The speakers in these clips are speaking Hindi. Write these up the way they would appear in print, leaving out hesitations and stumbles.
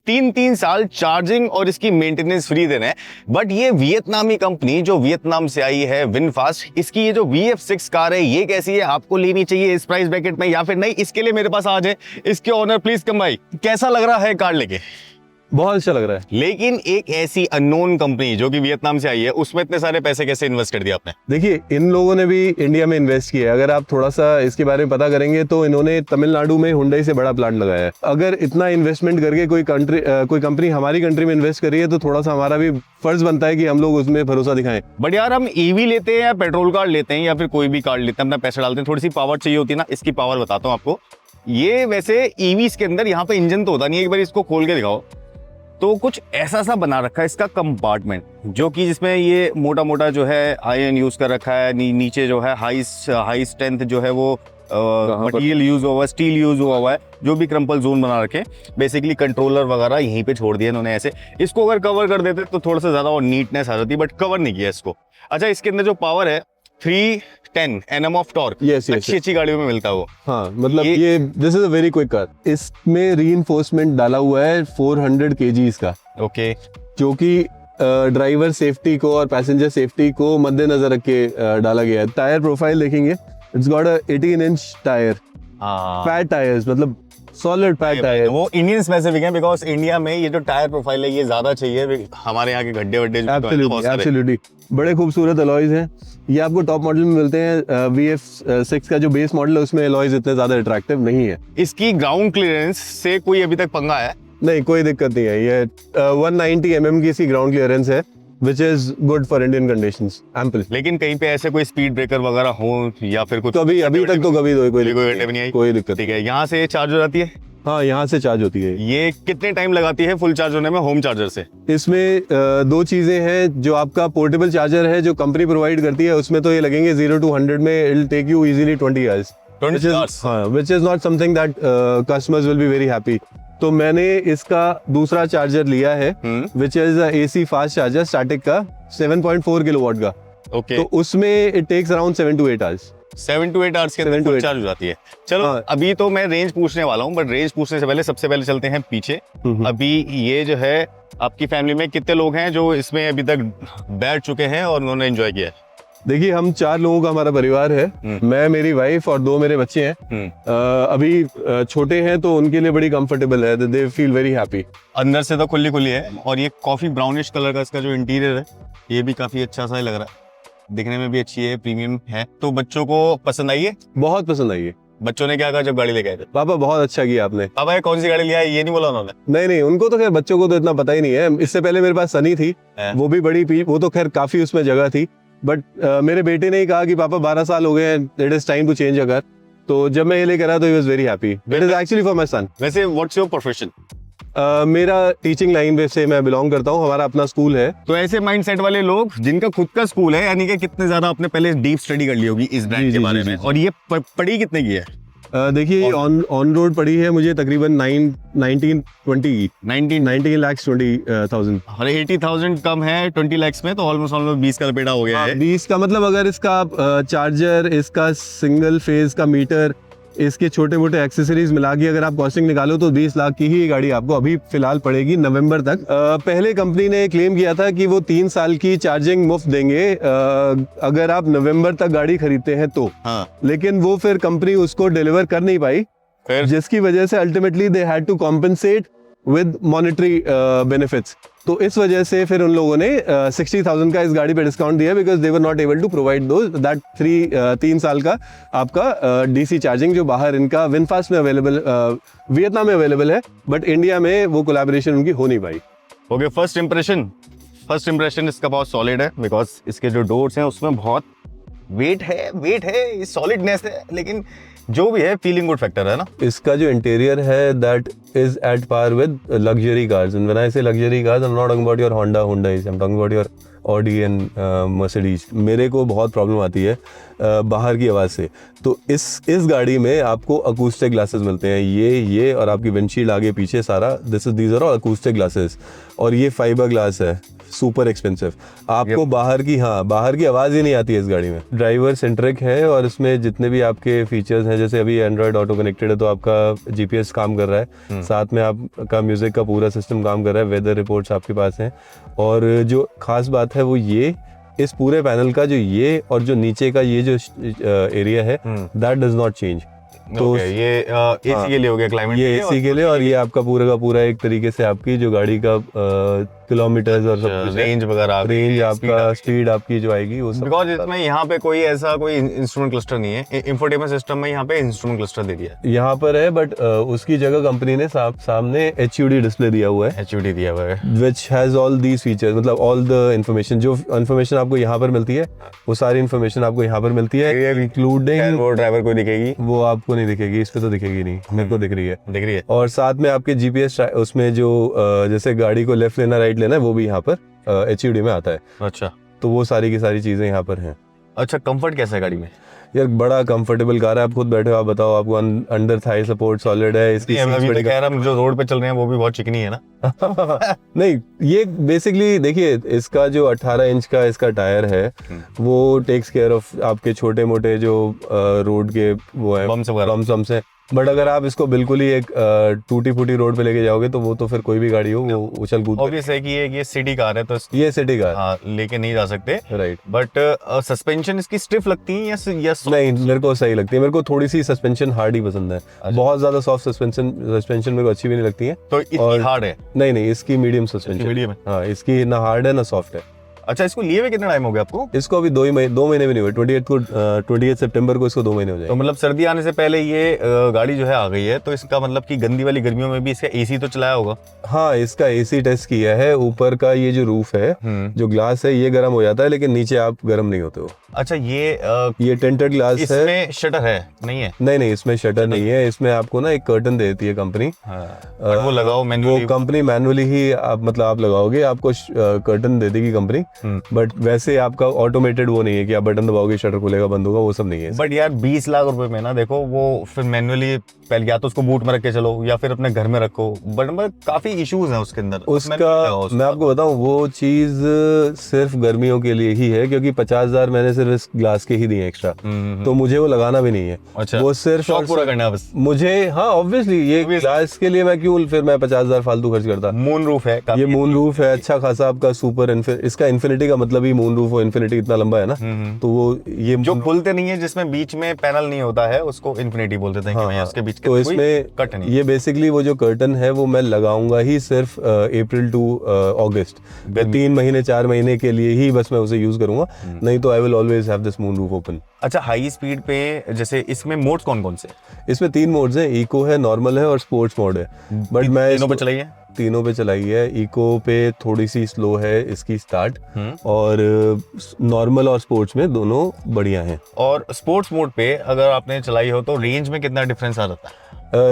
3 साल चार्जिंग और इसकी मेंटेनेंस फ्री देना है। बट ये वियतनामी कंपनी जो वियतनाम से आई है विनफास्ट, इसकी ये जो VF6 कार है ये कैसी है, आपको लेनी चाहिए इस प्राइस ब्रैकेट में या फिर नहीं, इसके लिए मेरे पास आज है इसके ओनर। प्लीज कम भाई, कैसा लग रहा है कार लेके? बहुत अच्छा लग रहा है। लेकिन एक ऐसी अननोन कंपनी जो कि वियतनाम से आई है, उसमें इतने सारे पैसे कैसे इन्वेस्ट कर दिया आपने? देखिए, इन लोगों ने भी इंडिया में इन्वेस्ट किया है। अगर आप थोड़ा सा इसके बारे में पता करेंगे तो इन्होंने तमिलनाडु में हुंडई से बड़ा प्लांट लगाया है। अगर इतना इन्वेस्टमेंट करके कोई कंपनी हमारी कंट्री में इन्वेस्ट कर रही है तो थोड़ा सा हमारा भी फर्ज बनता है कि हम लोग उसमें भरोसा दिखाएं। बट यार, हम ईवी लेते हैं या पेट्रोल कार लेते हैं या फिर कोई भी कार लेते हैं, अपना पैसा डालते हैं, थोड़ी सी पावर चाहिए होती है ना। इसकी पावर बताता हूँ आपको। ये वैसे ईवीज के अंदर यहाँ पे इंजन तो होता नहीं है, एक बार इसको खोल के दिखाओ तो कुछ ऐसा सा बना रखा है इसका कंपार्टमेंट, जो कि जिसमें ये मोटा मोटा जो है आयरन यूज कर रखा है। नीचे जो है हाई स्ट्रेंथ जो है वो मटेरियल यूज हुआ है, स्टील यूज हुआ है, जो भी क्रम्पल जोन बना रखे। बेसिकली कंट्रोलर वगैरह यहीं पे छोड़ दिया इन्होंने ऐसे। इसको अगर कवर कर देते तो थोड़ा सा ज्यादा और नीटनेस आ जाती, बट कवर नहीं किया इसको। अच्छा, इसके अंदर जो पावर है 310 Nm ऑफ टॉर्क, अच्छी गाड़ियों में मिलता है वो। हाँ, मतलब ये this is a very quick car. इसमें रीइंफोर्समेंट डाला हुआ है 400 kgs का। ओके, जो कि ड्राइवर सेफ्टी को और पैसेंजर सेफ्टी को मद्देनजर रख के डाला गया है। टायर प्रोफाइल देखेंगे, it's got a 18 inch tyre, fat tyres, मतलब सॉलिड फैट टायर। वो इंडियन स्पेसिफिक है, बिकॉज इंडिया में ये जो टायर प्रोफाइल है ये ज्यादा चाहिए, हमारे यहाँ के गड्ढे वड्ढे। एब्सोल्युटली, बड़े खूबसूरत अलॉयज हैं। ये आपको टॉप मॉडल में मिलते हैं। VF6 का जो बेस मॉडल है उसमें अलॉयज इतने ज्यादा अट्रैक्टिव नहीं है। इसकी ग्राउंड क्लियरेंस से कोई अभी तक पंगा है? नहीं, कोई दिक्कत नहीं है। ये 190 mm की इसकी ग्राउंड क्लियरेंस है, which is good for Indian conditions, ample। लेकिन कहीं पे ऐसे कोई स्पीड ब्रेकर वगैरह हो या फिर कुछ? अभी तक तो कभी कोई दिक्कत। ठीक है, यहाँ से चार्ज हो जाती है? हाँ, यहाँ से चार्ज होती है। ये कितने टाइम लगाती है फुल चार्ज होने में होम चार्जर से? इसमें दो चीजें हैं। जो आपका पोर्टेबल चार्जर है जो कंपनी प्रोवाइड करती है, उसमें तो ये लगेंगे 0 to 100 में it will take you easily 20 hours, which is not something that customers will be very happy। तो मैंने इसका दूसरा चार्जर लिया है, which is AC fast charger static का 7.4 किलोवाट का। ओके, तो उसमें it takes around 7 to 8 hours। 7 to 8 hours के अंदर फुल चार्ज हो जाती है। चलो, अभी तो मैं रेंज पूछने वाला हूँ, बट रेंज पूछने से पहले सबसे पहले चलते हैं पीछे। अभी ये जो है आपकी फैमिली में कितने लोग हैं जो इसमें अभी तक बैठ चुके हैं और उन्होंने एंजॉय किया है? देखिए, हम 4 लोगों का हमारा परिवार है। मैं, मेरी वाइफ और 2 मेरे बच्चे हैं। अभी छोटे हैं तो उनके लिए बड़ी कंफर्टेबल है, दे फील वेरी हैप्पी। अंदर से तो खुली है, और ये कॉफी ब्राउनिश कलर का इसका जो इंटीरियर है ये भी काफी अच्छा सा लग रहा है, दिखने में भी अच्छी है, प्रीमियम है। तो बच्चों को पसंद आई है? बहुत पसंद आई है। बच्चों ने क्या कहा जब गाड़ी लेके आए थे? पापा, बहुत अच्छा किया आपने। पापा, ये कौन सी गाड़ी लिया है ये नहीं बोला उन्होंने? नहीं, उनको तो खैर बच्चों को तो इतना पता ही नहीं है। इससे पहले मेरे पास सनी थी, वो भी बड़ी वो तो खैर काफी उसमें जगह थी। बट मेरे बेटे ने ही कहा कि पापा 12 साल हो गए हैं, it is time to change a car. तो जब मैं ये लेकर आया तो he was very happy. It is actually for my son. वैसे व्हाट्स योर प्रोफेशन? मेरा टीचिंग लाइन से मैं बिलोंग करता हूँ, हमारा अपना स्कूल है। तो ऐसे माइंडसेट वाले लोग जिनका खुद का स्कूल है, यानी कि कितने ज्यादा आपने पहले डीप स्टडी कर ली होगी इस ब्रांड के बारे में। और ये पड़ी कितने की है? देखिए, ऑन रोड पड़ी है मुझे तकरीबन 19 lakhs 20,000। अरे 80,000 कम है 20 lakhs में, तो ऑलमोस्ट 20 का लपेटा हो गया है। 20 का मतलब अगर इसका चार्जर, इसका सिंगल फेज का मीटर, इसके छोटे मोटे एक्सेसरीज मिला के अगर आप कॉस्टिंग निकालो तो 20 लाख की ही गाड़ी आपको अभी फिलहाल पड़ेगी नवंबर तक। पहले कंपनी ने क्लेम किया था कि वो 3 साल की चार्जिंग मुफ्त देंगे अगर आप नवंबर तक गाड़ी खरीदते हैं तो। लेकिन वो फिर कंपनी उसको डिलीवर कर नहीं पाई, जिसकी वजह से ultimately they had to compensate with monetary benefits. तो इस वजह से फिर उन लोगों ने 60,000 का इस गाड़ी पे डिस्काउंट दिया, because they were not able to provide that 3 साल का आपका DC चार्जिंग, जो बाहर इनका विनफास्ट में अवेलेबल, वियतनाम में अवेलेबल है, बट इंडिया में वो कोलैबोरेशन उनकी हो नहीं पाई। ओके, फर्स्ट इंप्रेशन इसका बहुत सॉलिड है, बिकॉज इसके जो डोर्स हैं उसमें बहुत वेट है, सॉलिडनेस है, लेकिन जो भी है फीलिंग गुड फैक्टर है ना। इसका जो इंटीरियर है that is at par with luxury cars, and when I say luxury cars I am not talking about your Hyundai, I am talking about your Audi and Mercedes। मेरे को बहुत प्रॉब्लम आती है बाहर की आवाज़ से, तो इस गाड़ी में आपको अकूस्टिक ग्लासेस मिलते हैं, ये और आपकी विंडशील्ड आगे पीछे सारा these are all acoustic glasses, और ये फाइबर ग्लास है, सुपर एक्सपेंसिव। आपको बाहर की आवाज़ ही नहीं आती है इस गाड़ी में। ड्राइवर सेंट्रिक है, और इसमें जितने भी आपके फीचर्स हैं, जैसे अभी एंड्रॉयड ऑटो कनेक्टेड है तो आपका GPS काम कर रहा है, साथ में आपका म्यूजिक का पूरा सिस्टम काम कर रहा है, वेदर रिपोर्ट्स आपके पास हैं। और जो खास बात है वो ये, इस पूरे पैनल का जो ये और जो नीचे का ये जो एरिया है, दैट डज नॉट चेंज। तो ये एसी के लिए हो गया, क्लाइमेट ये एसी के लिए, और ये आपका पूरा का पूरा एक तरीके से आपकी जो गाड़ी का किलोमीटर्स और सब कुछ रेंज वगैरह, रेंज आपका, स्पीड आपकी जो आएगी वो सब। बिकॉज इसमें यहाँ पे कोई ऐसा कोई इंस्ट्रूमेंट क्लस्टर नहीं है, इंफोटेनमेंट सिस्टम में यहाँ पे इंस्ट्रूमेंट क्लस्टर दे दिया है। यहाँ पर है, बट उसकी जगह कंपनी ने सामने HUD डिस्प्ले दिया हुआ है, HUD दिया हुआ है, which has all these features, मतलब ऑल द इन्फॉर्मेशन, जो इन्फॉर्मेशन आपको यहाँ पर मिलती है वो सारी इन्फॉर्मेशन आपको यहाँ पर मिलती है, इंक्लूडिंग वो ड्राइवर को दिखेगी, वो आपको नहीं दिखेगी, इस पे तो दिखेगी नहीं, मेरे को दिख रही है। और साथ में आपके GPS उसमें जो जैसे गाड़ी को लेफ्ट लेना राइट लेना है वो भी यहाँ पर HUD में आता है। अच्छा, तो वो सारी की सारी चीजें यहाँ पर हैं। अच्छा, कंफर्ट कैसा है गाड़ी में? यार बड़ा कंफर्टेबल कार है, आप खुद बैठे हो, आप बताओ, आपको अंडर थाई सपोर्ट सॉलिड है, इसकी अभी तो कह रहा, हम जो रोड पे चल रहे हैं वो भी बहुत चिकनी है ना। नहीं, ये बेसिकली देखिए, इसका जो 18 इंच का इसका टायर है वो टेक्स केयर ऑफ आपके छोटे मोटे जो रोड के वो है बम्स है। बट अगर आप इसको बिल्कुल ही एक टूटी फूटी रोड पे लेके जाओगे तो वो तो फिर कोई भी गाड़ी हो वो उछल कूद। ऑब्वियस है कि ये सिटी कार है, तो ये सिटी कार, हाँ, लेके नहीं जा सकते, राइट। बट सस्पेंशन इसकी स्टिफ लगती है या नहीं, मेरे को सही लगती है, मेरे को थोड़ी सी सस्पेंशन हार्ड ही पसंद है। बहुत ज्यादा सॉफ्ट सस्पेंशन मेरे को अच्छी भी नहीं लगती है। तो इतनी हार्ड है? नहीं, इसकी मीडियम सस्पेंशन, मीडियम है। हाँ, इसकी ना हार्ड है ना सॉफ्ट है। अच्छा, इसको लिए हुए कितना टाइम हो गया आपको? इसको अभी 2 महीने भी नहीं हुए, 28 सितंबर को इसको 2 महीने हो जाएंगे। तो मतलब सर्दी आने से पहले ये गाड़ी जो है आ गई है, तो इसका मतलब कि गंदी वाली गर्मियों में भी इसका एसी तो चलाया होगा? हाँ, इसका एसी टेस्ट किया है। ऊपर का ये जो रूफ है, जो ग्लास है, ये गर्म हो जाता है, लेकिन नीचे आप गर्म नहीं होते हो। अच्छा, ये टेंटेड ग्लास है। इसमें शटर है? नहीं है? नहीं, इसमें शटर नहीं है। इसमें आपको ना एक कर्टन देती है कंपनी, वो लगाओ मैन्युअली, वो कंपनी मैनुअली ही आप लगाओगे, आपको कर्टन दे देगी कंपनी। बट वैसे आपका ऑटोमेटेड वो नहीं है कि आप बटन दबाओगे शटर खुलेगा बंद होगा, वो सब नहीं है। बट यार 20 लाख रुपए में ना, देखो वो फिर मैन्युअली पहले या तो उसको बूट में रख के चलो या फिर अपने घर में रखो, बट काफी इश्यूज हैं उसके अंदर। उसका मैं आपको बताऊं, वो चीज सिर्फ गर्मियों के लिए ही है, क्योंकि 50,000 मैंने सिर्फ इस ग्लास के ही दिए एक्स्ट्रा, तो मुझे वो लगाना भी नहीं है। अच्छा, वो सिर्फ शौक पूरा करना है बस मुझे। हाँ, ऑब्वियसली ये ग्लास के लिए मैं क्यों फिर मैं 50,000 फालतू खर्च करता। मून रूफ है, ये मून रूफ है, अच्छा खासा आपका सुपर इसका इन्फिनिटी का मतलब ही मून रूफ और इन्फिनिटी इतना लंबा है ना, तो वो ये जो खुलते नहीं है, जिसमें बीच में पैनल नहीं होता है, उसको इन्फिनिटी बोलते थे। हाँ, उसके बीच तो इसमें कट नहीं। ये बेसिकली वो जो कर्टन है वो मैं लगाऊंगा ही सिर्फ अप्रैल टू अगस्त, 3 महीने 4 महीने के लिए ही बस मैं उसे यूज करूंगा, नहीं तो I will always have this moon roof open. अच्छा, हाई स्पीड पे जैसे इसमें मोड्स कौन कौन से? इसमें 3 मोड्स हैं, इको है, नॉर्मल है और स्पोर्ट्स मोड है। बट मैं तीनों पे चलाई है? तीनों पे चलाई है। इको पे थोड़ी सी स्लो है इसकी स्टार्ट, और नॉर्मल और स्पोर्ट्स में दोनों बढ़िया हैं। और स्पोर्ट्स मोड पे अगर आपने चलाई हो तो रेंज में कितना डिफरेंस आ जाता है?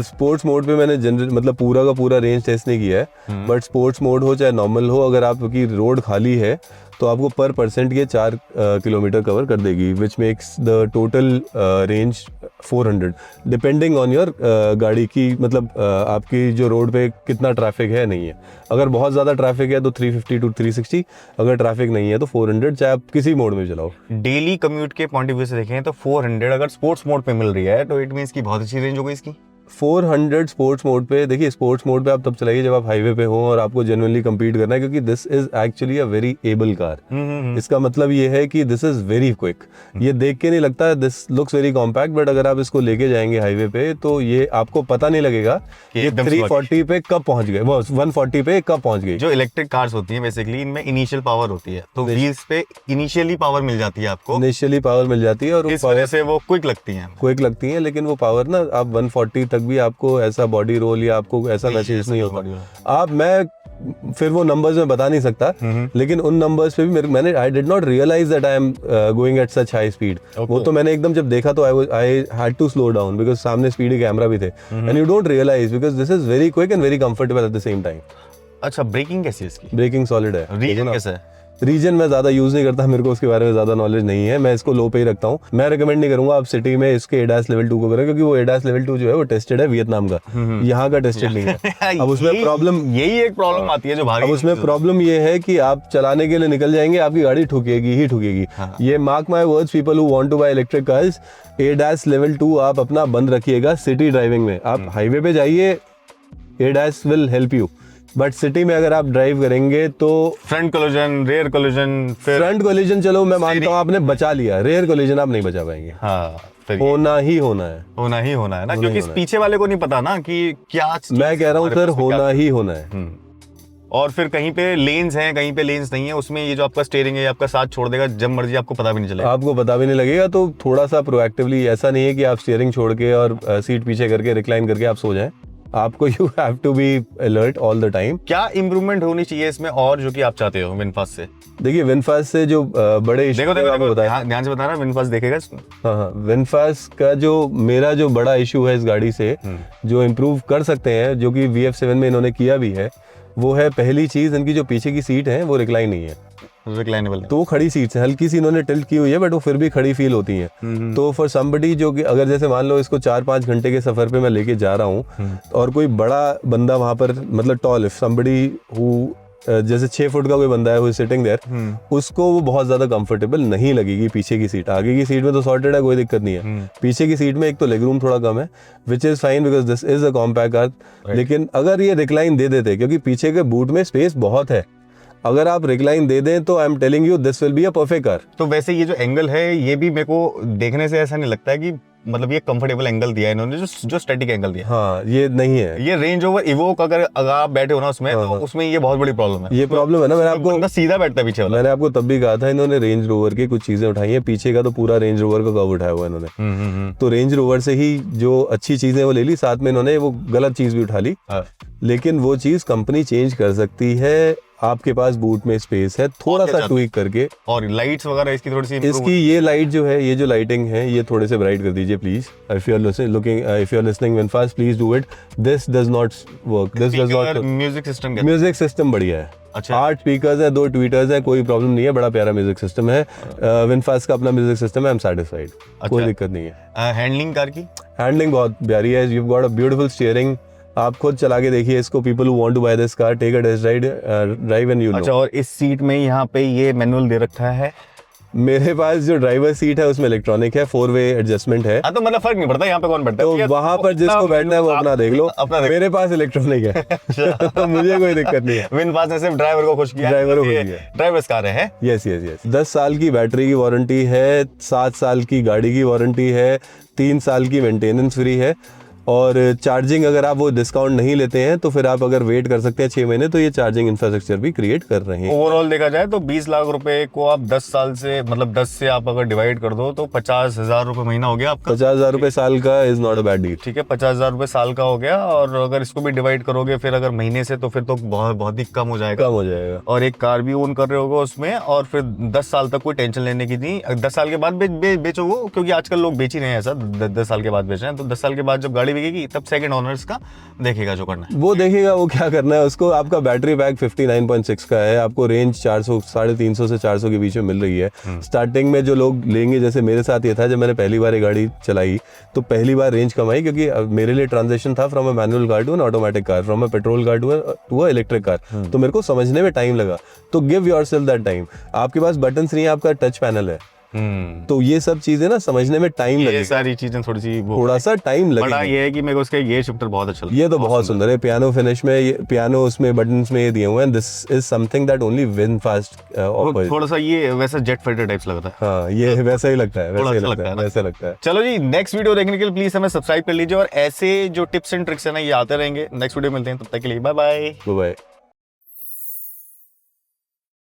स्पोर्ट्स मोड पे मैंने जनरल मतलब पूरा का पूरा रेंज टेस्ट नहीं किया है, बट स्पोर्ट्स मोड हो चाहे नॉर्मल हो, अगर आपकी रोड खाली है तो आपको पर परसेंट ये 4 किलोमीटर कवर कर देगी, which makes the total range 400 depending on your गाड़ी की, मतलब आपकी जो रोड पे कितना ट्रैफिक है नहीं है। अगर बहुत ज़्यादा ट्रैफिक है तो 350 to 360, अगर ट्रैफिक नहीं है तो 400, चाहे आप किसी मोड में चलाओ। डेली कम्यूट के पॉइंट ऑफ व्यू से देखें तो 400 अगर स्पोर्ट्स मोड पे मिल रही है तो इट मींस की बहुत अच्छी रेंज हो गई इसकी। 400 स्पोर्ट्स मोड पे, देखिए स्पोर्ट्स मोड पे आप तब चलाइए जब आप हाईवे पे हो और आपको जेन्युइनली कम्पीट करना है, क्योंकि this is actually a very able car. इसका मतलब ये है कि दिस इज वेरी क्विक। ये देख के नहीं लगता this looks very compact, but अगर आप इसको लेके जाएंगे हाईवे पे तो ये आपको पता नहीं लगेगा कि ये 340 पे कब पहुंच गए, वो 140 पे कब पहुंच गई। जो इलेक्ट्रिक कार्स होती हैं बेसिकली इनमें इनिशियल पावर होती है, तो व्हील्स पे इनिशियली पावर मिल जाती है आपको, इनिशियली पावर मिल जाती है, और इस वजह से वो क्विक लगती हैं। लेकिन वो पावर ना आप 140 तक भी आपको ऐसा बॉडी रोल या आपको ऐसा महसूस नहीं होता। मैं फिर वो नंबर्स में बता नहीं सकता, लेकिन उन नंबर्स पे भी मैंने I did not realise that I am going at such high speed. वो तो मैंने एकदम जब देखा तो I had to slow down, because सामने स्पीड कैमरा भी थे, and you don't realise because this is very quick and very comfortable at the same time. अच्छा, ब्रेकिंग कैसी है इसकी? ब्रेकिंग सॉलिड है। रीजन कैसा है? रीजन मैं ज्यादा यूज नहीं करता, मेरे को उसके बारे में ज्यादा नॉलेज नहीं है, मैं इसको लो पे ही रखता हूँ। मैं रिकमेंड नहीं करूंगा आप सिटी में इसके एडास लेवल 2 को करें, क्योंकि वो एडास लेवल 2 जो है वो टेस्टेड है वियतनाम का, यहाँ का टेस्टेड नहीं है। अब उसमें प्रॉब्लम यही एक प्रॉब्लम आती है जो भारी। अब उसमें प्रॉब्लम ये है कि आप चलाने के लिए निकल जाएंगे, आपकी गाड़ी ठुकेगी ही ठुकेगी। ये mark my words, people who want to buy electric cars, ADAS level 2 आप अपना बंद रखिएगा सिटी ड्राइविंग में। आप हाईवे पे जाइए, ADAS will help you, but city में अगर आप ड्राइव करेंगे तो फ्रंट कोलिजन, रेयर कोलिजन, फिर फ्रंट कोलिजन चलो मैं मानता हूँ आपने बचा लिया, रेयर कोलिजन आप नहीं बचा पाएंगे। हाँ, फिर होना ही होना है, होना ही होना है ना, होना क्योंकि ही इस होना है। पीछे वाले को नहीं पता ना कि क्या मैं कह रहा हूँ सर होना ही होना है। और फिर कहीं पे लेन्स हैं, कहीं पे लेन्स नहीं है, उसमें ये जो आपका स्टीयरिंग है आपका साथ छोड़ देगा जब मर्जी, आपको पता भी नहीं चलेगा। आपको पता भी नहीं लगेगा। तो थोड़ा सा प्रोएक्टिवली, ऐसा नहीं है कि आप स्टीयरिंग छोड़ के और सीट पीछे करके रिक्लाइन करके आप सो जाएं, आपको you have to be alert all the time. क्या इंप्रूवमेंट होनी चाहिए इसमें और जो कि आप चाहते हो विनफास्ट से? देखिए विनफास्ट से जो बड़े issue देखो है, आपको देखो बताया। ध्यान से बताना, विनफास्ट देखेगा इसमें। हाँ हाँ, विनफास्ट का जो मेरा जो बड़ा इशू है इस गाड़ी से, जो इम्प्रूव कर सकते हैं, जो कि VF7 में इन्होंने किया भी है, वो है पहली चीज, इनकी जो पीछे की सीट है वो रिक्लाइन नहीं है, रिक्लाइनेबल। तो वो खड़ी सीट है, हल्की सी इन्होंने टिल्ट की हुई है बट वो फिर भी खड़ी फील होती हैं। तो फॉर समबडी जो कि अगर जैसे मान लो इसको 4-5 घंटे के सफर पे मैं लेके जा रहा हूँ और कोई बड़ा बंदा वहां पर, मतलब टॉल, इफ समबडी हु जैसे 6 फुट का कोई बंदा है हु इज सिटिंग देयर, उसको वो बहुत ज्यादा कंफर्टेबल नहीं लगेगी पीछे की सीट। आगे की सीट में तो सॉर्टेड है, कोई दिक्कत नहीं है। पीछे की सीट में एक तो लेग रूम थोड़ा कम है, which is fine because this is a compact car. लेकिन अगर ये रिक्लाइन दे देते, क्योंकि पीछे के बूट में स्पेस बहुत है, अगर आप रिक्लाइन दे दें तो I am telling you this will be a perfect car. तो वैसे ये जो एंगल है, ये भी मेरे को देखने से ऐसा नहीं लगता है कि मतलब ये कंफर्टेबल एंगल दिया है इन्होंने, जो स्टैटिक एंगल दिया। हाँ, ये नहीं है। ये रेंज ओवर इवोक अगर आप बैठे हो ना उसमें, तो उसमें ये बहुत बड़ी प्रॉब्लम है। ये प्रॉब्लम है ना, मैंने आपको बंदा सीधा बैठता है पीछे वाला। मैंने आपको तब भी कहा था, इन्होंने रेंज रोवर की कुछ चीजें उठाई हैं, पीछे का तो पूरा रेंज रोवर का कवर उठाया हुआ है इन्होंने। तो रेंज रोवर से ही जो अच्छी चीजें वो ले ली, साथ में इन्होंने वो गलत चीज भी उठा ली। लेकिन वो चीज कंपनी चेंज कर सकती है, आपके पास बूट में स्पेस है, थोड़ा सा ट्विक करके। और लाइट्स वगैरह इसकी थोड़ी सी इसकी ये लाइट जो है, ये जो लाइटिंग है, ये थोड़े से ब्राइट कर दीजिए please. If you are listening VinFast, please do it. This does not work, this does not. Music system बढ़िया है। अच्छा। 8 स्पीकर्स है, 2 ट्वीटर्स है, कोई प्रॉब्लम नहीं है, बड़ा प्यारा म्यूजिक सिस्टम है। विनफास्ट का अपना म्यूजिक सिस्टम है, आई एम सैटिस्फाइड, कोई दिक्कत नहीं है। हैंडलिंग कार की हैंडलिंग बहुत प्यारी है, you got a beautiful steering. आप खुद चला के देखिए इसको, people who want to buy this car, take a test drive and you know. अच्छा, और इस सीट में यहाँ पे ये मैनुअल दे रखा है। मेरे पास जो ड्राइवर सीट है उसमें इलेक्ट्रॉनिक है, 4-वे एडजस्टमेंट है। तो मतलब फर्क नहीं पड़ता यहाँ पे कौन बैठता तो है, वहां पर जिसको बैठना है वो अपना देख लो, मेरे पास इलेक्ट्रॉनिक है तो मुझे कोई दिक्कत नहीं है। विनफास्ट ने सिर्फ ड्राइवर को खुश किया, ड्राइवर को खुश किया। ड्राइवर्स कार है। Yes yes yes. 10 साल की बैटरी की वारंटी है, 7 साल की गाड़ी की वारंटी है, 3 साल की मेंटेनेंस फ्री है। और चार्जिंग अगर आप वो डिस्काउंट नहीं लेते हैं तो फिर आप अगर वेट कर सकते हैं 6 महीने, तो ये चार्जिंग इंफ्रास्ट्रक्चर भी क्रिएट कर रहे हैं। ओवरऑल देखा जाए तो 20 लाख रुपए को आप 10 साल से, मतलब 10 से आप अगर डिवाइड कर दो तो 50,000 रुपए महीना हो गया आपका। 50,000 रुपए साल का is not a bad deal. ठीक है, 50,000 रुपए साल का हो गया। और अगर इसको भी डिवाइड करोगे फिर अगर महीने से, तो फिर तो बहुत ही कम हो जाएगा। कम हो जाएगा। और एक कार भी ओन कर रहे होगे उसमें, और फिर 10 साल तक कोई टेंशन लेने की नहीं। 10 साल के बाद बेचो वो, क्योंकि आजकल लोग बेच ही रहे हैं ऐसा, 10 साल के बाद बेच रहे हैं। तो 10 साल के बाद जब गाड़ी बिकेगी तब सेकंड ओनर्स का देखेगा जो करना है, वो देखेगा वो क्या करना है उसको। आपका बैटरी पैक 59.6 का है, आपको रेंज 400 350 से 400 के बीच में मिल रही है। स्टार्टिंग में जो लोग लेंगे, जैसे मेरे साथ ये था, जब मैंने पहली बार ये गाड़ी चलाई तो पहली बार रेंज कम आई, क्योंकि मेरे लिए ट्रांजिशन था from a manual car to an automatic car, from a petrol car to a electric car. तो मेरे को समझने में टाइम लगा। तो गिव योरसेल्फ दैट टाइम। आपके पास बटन्स नहीं है, आपका टच पैनल है, तो ये सब चीजें ना समझने में टाइम लगेगा। ये सारी चीजें थोड़ा सा टाइम लगेगा। बड़ा ये है कि मेरे को इसका गियर शिफ्टर बहुत अच्छा लगा। ये तो बहुत सुंदर है, पियानो फिनिश में, ये पियानो उसमें बटन्स में ये दिए हुए हैं। This is something that only VinFast offers. थोड़ा सा ये वैसा जेट फाइटर टाइप्स लगता है। हाँ, ये वैसा ही लगता है, वैसा लगता है। चलो जी, नेक्स्ट वीडियो देखने के लिए प्लीज हमें सब्सक्राइब कर लीजिए, और ऐसे जो टिप्स एंड ट्रिक्स है ना, ये आते रहेंगे। नेक्स्ट वीडियो मिलते हैं, तब तक के लिए बाय बाय। बाय।